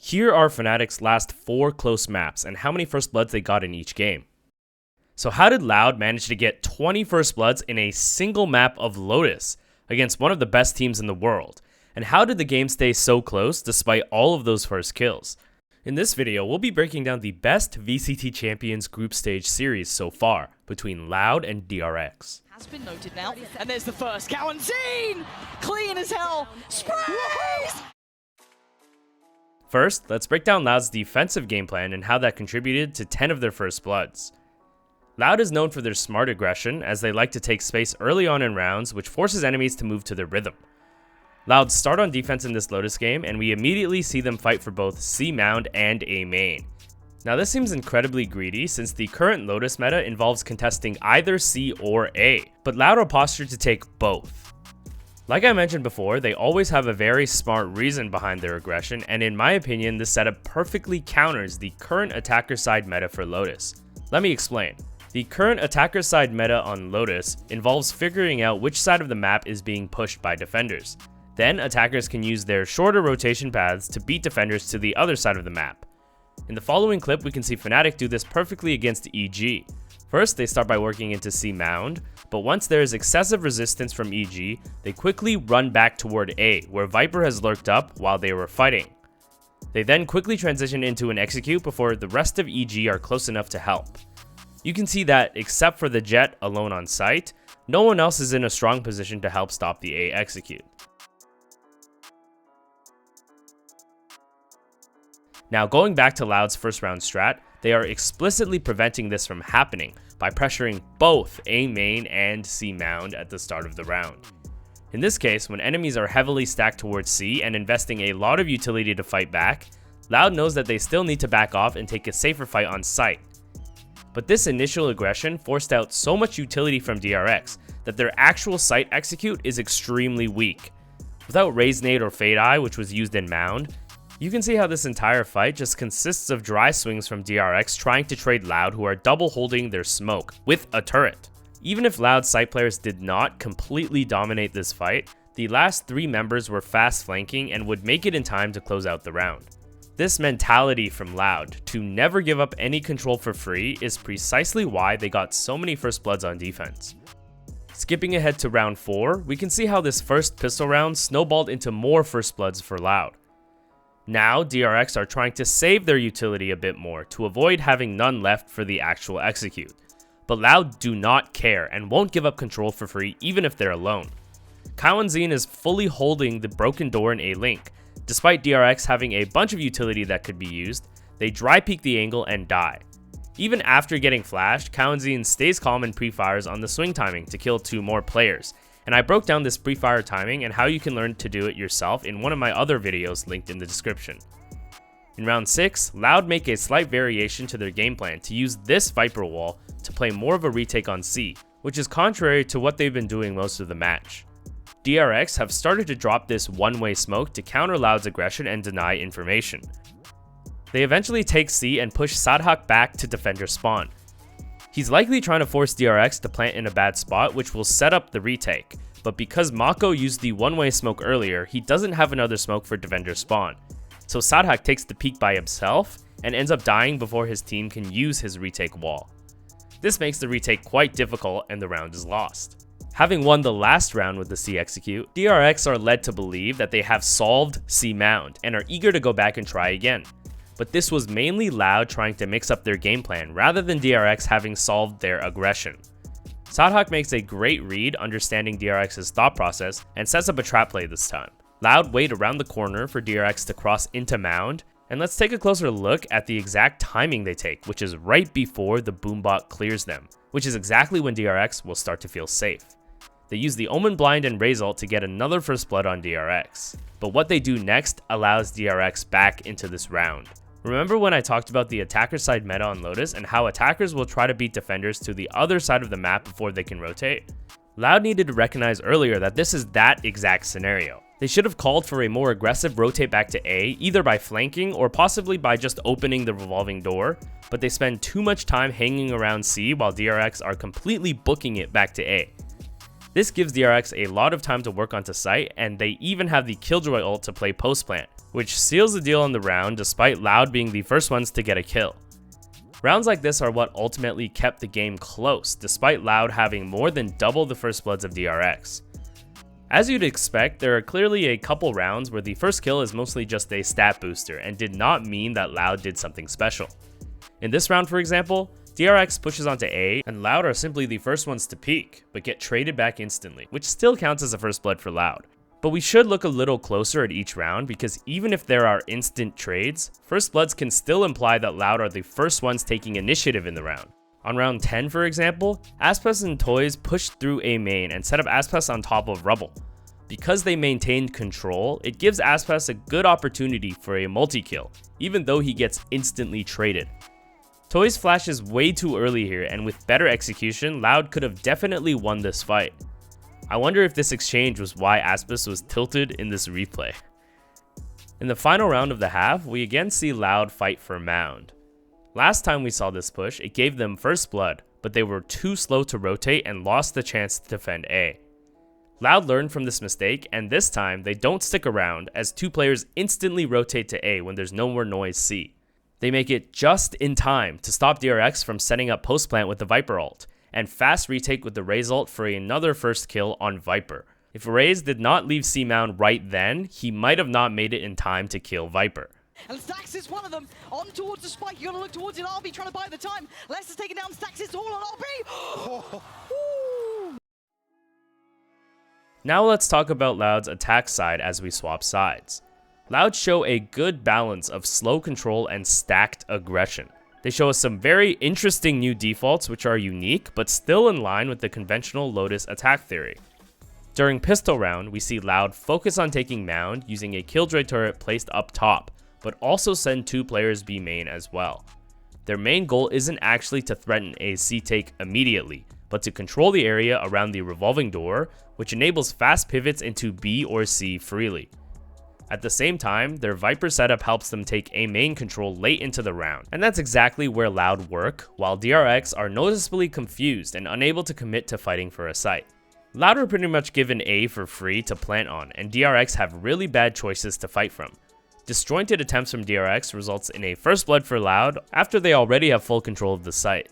Here are Fnatic's last 4 close maps and how many first bloods they got in each game. So how did LOUD manage to get 20 first bloods in a single map of Lotus against one of the best teams in the world? And how did the game stay so close despite all of those first kills? In this video, we'll be breaking down the best VCT Champions group stage series so far between LOUD and DRX. Has been noted now, and there's the first Cowan-Zine! Clean as hell! Sprays! First, let's break down LOUD's defensive game plan and how that contributed to 10 of their first bloods. LOUD is known for their smart aggression, as they like to take space early on in rounds, which forces enemies to move to their rhythm. LOUD start on defense in this Lotus game, and we immediately see them fight for both C mound and A main. Now this seems incredibly greedy, since the current Lotus meta involves contesting either C or A, but LOUD are postured to take both. Like I mentioned before, they always have a very smart reason behind their aggression, and in my opinion, this setup perfectly counters the current attacker side meta for Lotus. Let me explain. The current attacker side meta on Lotus involves figuring out which side of the map is being pushed by defenders. Then attackers can use their shorter rotation paths to beat defenders to the other side of the map. In the following clip, we can see Fnatic do this perfectly against EG. First, they start by working into C mound, but once there is excessive resistance from EG, they quickly run back toward A, where Viper has lurked up while they were fighting. They then quickly transition into an execute before the rest of EG are close enough to help. You can see that, except for the Jet alone on site, no one else is in a strong position to help stop the A execute. Now going back to LOUD's first round strat, they are explicitly preventing this from happening by pressuring both A main and C mound at the start of the round. In this case, when enemies are heavily stacked towards C and investing a lot of utility to fight back, LOUD knows that they still need to back off and take a safer fight on site. But this initial aggression forced out so much utility from DRX that their actual site execute is extremely weak. Without Raise Nade or Fade Eye, which was used in mound, you can see how this entire fight just consists of dry swings from DRX trying to trade LOUD, who are double holding their smoke with a turret. Even if LOUD site players did not completely dominate this fight, the last 3 members were fast flanking and would make it in time to close out the round. This mentality from LOUD to never give up any control for free is precisely why they got so many first bloods on defense. Skipping ahead to round 4, we can see how this first pistol round snowballed into more first bloods for LOUD. Now, DRX are trying to save their utility a bit more to avoid having none left for the actual execute. But LOUD do not care and won't give up control for free even if they're alone. Cowan-Zine is fully holding the broken door in A-Link. Despite DRX having a bunch of utility that could be used, they dry peek the angle and die. Even after getting flashed, Cowan-Zine stays calm and pre-fires on the swing timing to kill 2 more players. And I broke down this pre-fire timing and how you can learn to do it yourself in one of my other videos linked in the description. In round 6, LOUD make a slight variation to their game plan to use this Viper wall to play more of a retake on C, which is contrary to what they've been doing most of the match. DRX have started to drop this one-way smoke to counter LOUD's aggression and deny information. They eventually take C and push Sadhak back to defender spawn. He's likely trying to force DRX to plant in a bad spot, which will set up the retake, but because Mako used the one-way smoke earlier, he doesn't have another smoke for defender spawn. So Sadhak takes the peek by himself and ends up dying before his team can use his retake wall. This makes the retake quite difficult and the round is lost. Having won the last round with the C execute, DRX are led to believe that they have solved C mound and are eager to go back and try again. But this was mainly LOUD trying to mix up their game plan rather than DRX having solved their aggression. Sadhak makes a great read understanding DRX's thought process and sets up a trap play this time. LOUD wait around the corner for DRX to cross into mound, and let's take a closer look at the exact timing they take, which is right before the boombot clears them, which is exactly when DRX will start to feel safe. They use the Omen Blind and Raise ult to get another first blood on DRX, but what they do next allows DRX back into this round. Remember when I talked about the attacker side meta on Lotus and how attackers will try to beat defenders to the other side of the map before they can rotate? LOUD needed to recognize earlier that this is that exact scenario. They should have called for a more aggressive rotate back to A, either by flanking or possibly by just opening the revolving door, but they spend too much time hanging around C while DRX are completely booking it back to A. This gives DRX a lot of time to work onto site, and they even have the Killjoy ult to play post plant, which seals the deal on the round despite Loud being the first ones to get a kill. Rounds like this are what ultimately kept the game close, despite Loud having more than double the first bloods of DRX. As you'd expect, there are clearly a couple rounds where the first kill is mostly just a stat booster and did not mean that Loud did something special. In this round, for example, DRX pushes onto A, and Loud are simply the first ones to peek, but get traded back instantly, which still counts as a first blood for Loud. But we should look a little closer at each round, because even if there are instant trades, first bloods can still imply that Loud are the first ones taking initiative in the round. On round 10, for example, Aspas and Toys pushed through A main and set up Aspas on top of Rubble. Because they maintained control, it gives Aspas a good opportunity for a multi-kill, even though he gets instantly traded. Toys flashes way too early here, and with better execution, Loud could have definitely won this fight. I wonder if this exchange was why Aspas was tilted in this replay. In the final round of the half, we again see Loud fight for Mound. Last time we saw this push, it gave them first blood, but they were too slow to rotate and lost the chance to defend A. Loud learned from this mistake, and this time they don't stick around as two players instantly rotate to A when there's no more noise C. They make it just in time to stop DRX from setting up post plant with the Viper ult, and fast retake with the Raze ult for another first kill on Viper. If Raze did not leave C-Mound right then, he might have not made it in time to kill Viper. And Stax is one of them. On towards the spike. You gotta look towards it. RB trying to buy the time. Lester's taking down Stax. It's all on RB. Now let's talk about Loud's attack side as we swap sides. Loud show a good balance of slow control and stacked aggression. They show us some very interesting new defaults which are unique, but still in line with the conventional Lotus attack theory. During pistol round, we see Loud focus on taking Mound using a Killjoy turret placed up top, but also send two players B main as well. Their main goal isn't actually to threaten a C take immediately, but to control the area around the revolving door, which enables fast pivots into B or C freely. At the same time, their Viper setup helps them take A main control late into the round, and that's exactly where Loud work, while DRX are noticeably confused and unable to commit to fighting for a site. Loud are pretty much given A for free to plant on, and DRX have really bad choices to fight from. Disjointed attempts from DRX results in a first blood for Loud after they already have full control of the site.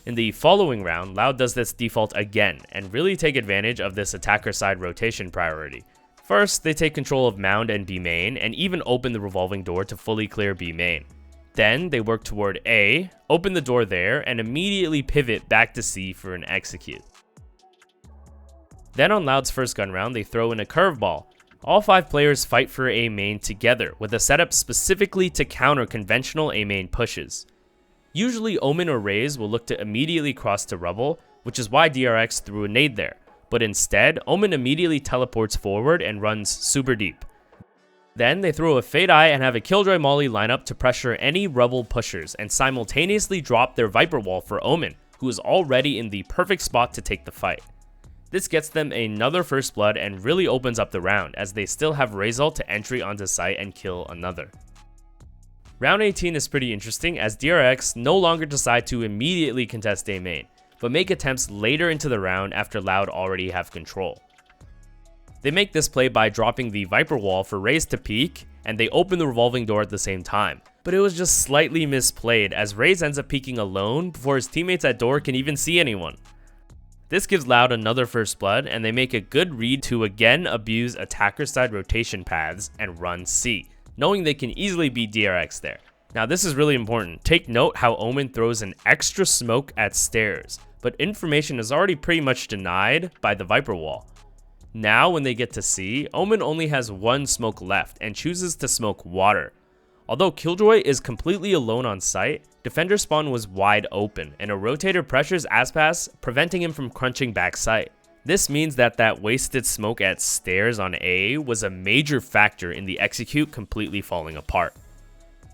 In the following round, Loud does this default again and really take advantage of this attacker side rotation priority. First, they take control of Mound and B main and even open the revolving door to fully clear B main. Then they work toward A, open the door there, and immediately pivot back to C for an execute. Then on Loud's first gun round, they throw in a curveball. All 5 players fight for A main together with a setup specifically to counter conventional A main pushes. Usually Omen or Raze will look to immediately cross to Rubble, which is why DRX threw a nade there, but instead Omen immediately teleports forward and runs super deep. Then they throw a Fade Eye and have a Killjoy Molly lineup to pressure any Rubble pushers and simultaneously drop their Viper wall for Omen, who is already in the perfect spot to take the fight. This gets them another first blood and really opens up the round, as they still have Raze ult to entry onto site and kill another. Round 18 is pretty interesting as DRX no longer decide to immediately contest A main, but make attempts later into the round after Loud already have control. They make this play by dropping the Viper wall for Raze to peek, and they open the revolving door at the same time, but it was just slightly misplayed as Raze ends up peeking alone before his teammates at door can even see anyone. This gives Loud another first blood, and they make a good read to again abuse attacker side rotation paths and run C, knowing they can easily beat DRX there. Now this is really important. Take note how Omen throws an extra smoke at stairs, but information is already pretty much denied by the Viper wall. Now when they get to C, Omen only has one smoke left and chooses to smoke water. Although Killjoy is completely alone on site, defender spawn was wide open and a rotator pressures Aspas, preventing him from crunching back site. This means that wasted smoke at stairs on A was a major factor in the execute completely falling apart.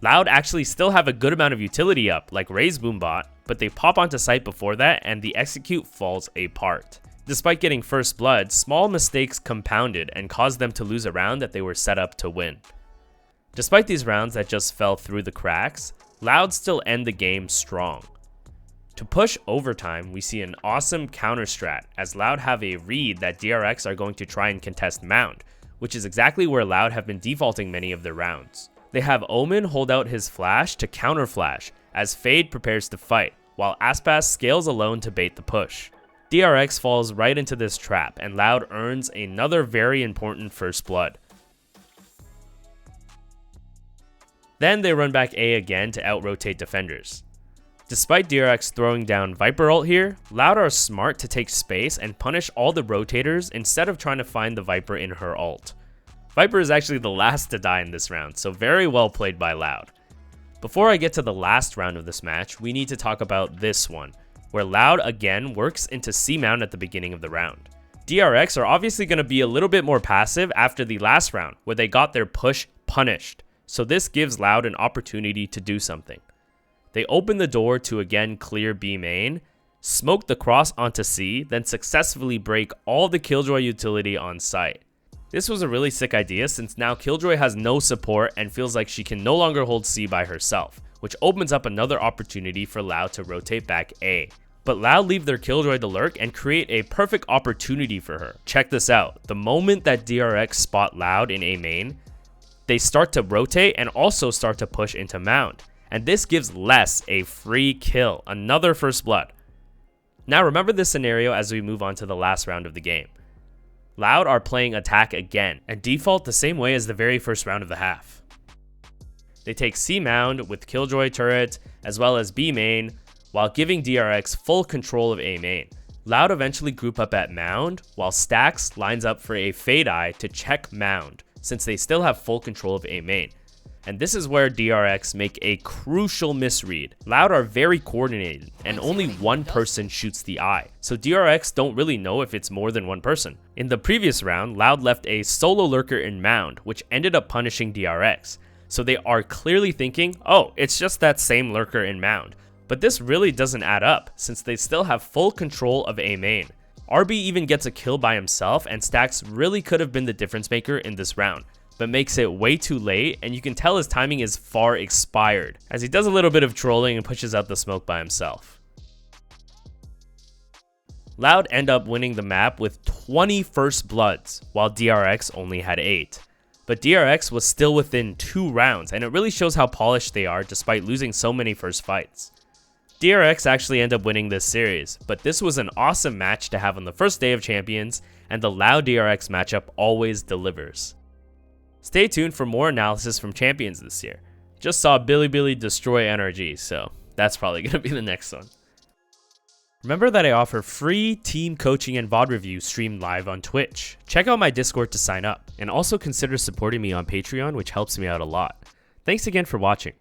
Loud actually still have a good amount of utility up, like Raze Boombot, but they pop onto site before that and the execute falls apart. Despite getting first blood, small mistakes compounded and caused them to lose a round that they were set up to win. Despite these rounds that just fell through the cracks, Loud still end the game strong. To push overtime, we see an awesome counter strat, as Loud have a read that DRX are going to try and contest Mound, which is exactly where Loud have been defaulting many of their rounds. They have Omen hold out his flash to counter flash, as Fade prepares to fight, while Aspas scales alone to bait the push. DRX falls right into this trap, and Loud earns another very important first blood. Then they run back A again to out-rotate defenders. Despite DRX throwing down Viper ult here, Loud are smart to take space and punish all the rotators instead of trying to find the Viper in her ult. Viper is actually the last to die in this round, so very well played by Loud. Before I get to the last round of this match, we need to talk about this one, where Loud again works into C-Mount at the beginning of the round. DRX are obviously going to be a little bit more passive after the last round, where they got their push punished, so this gives Loud an opportunity to do something. They open the door to again clear B main, smoke the cross onto C, then successfully break all the Killjoy utility on site. This was a really sick idea since now Killjoy has no support and feels like she can no longer hold C by herself, which opens up another opportunity for Loud to rotate back A. But Loud leave their Killjoy to lurk and create a perfect opportunity for her. Check this out, the moment that DRX spot Loud in A main, they start to rotate and also start to push into Mound. And this gives Les a free kill, another first blood. Now remember this scenario as we move on to the last round of the game. Loud are playing attack again, and default the same way as the very first round of the half. They take C Mound with Killjoy turret, as well as B main, while giving DRX full control of A main. Loud eventually group up at Mound, while Stax lines up for a Fade Eye to check Mound, since they still have full control of A main. And this is where DRX make a crucial misread. Loud are very coordinated, and only one person shoots the eye, so DRX don't really know if it's more than one person. In the previous round, Loud left a solo lurker in Mound, which ended up punishing DRX. So they are clearly thinking, oh, it's just that same lurker in Mound. But this really doesn't add up, since they still have full control of A main. RB even gets a kill by himself, and Stax really could have been the difference maker in this round, but makes it way too late, and you can tell his timing is far expired, as he does a little bit of trolling and pushes out the smoke by himself. Loud end up winning the map with 20 first bloods, while DRX only had 8. But DRX was still within 2 rounds, and it really shows how polished they are despite losing so many first fights. DRX actually end up winning this series, but this was an awesome match to have on the first day of Champions, and the Loud DRX matchup always delivers. Stay tuned for more analysis from Champions this year. Just saw Billy destroy NRG, so that's probably going to be the next one. Remember that I offer free team coaching and VOD reviews streamed live on Twitch. Check out my Discord to sign up, and also consider supporting me on Patreon, which helps me out a lot. Thanks again for watching.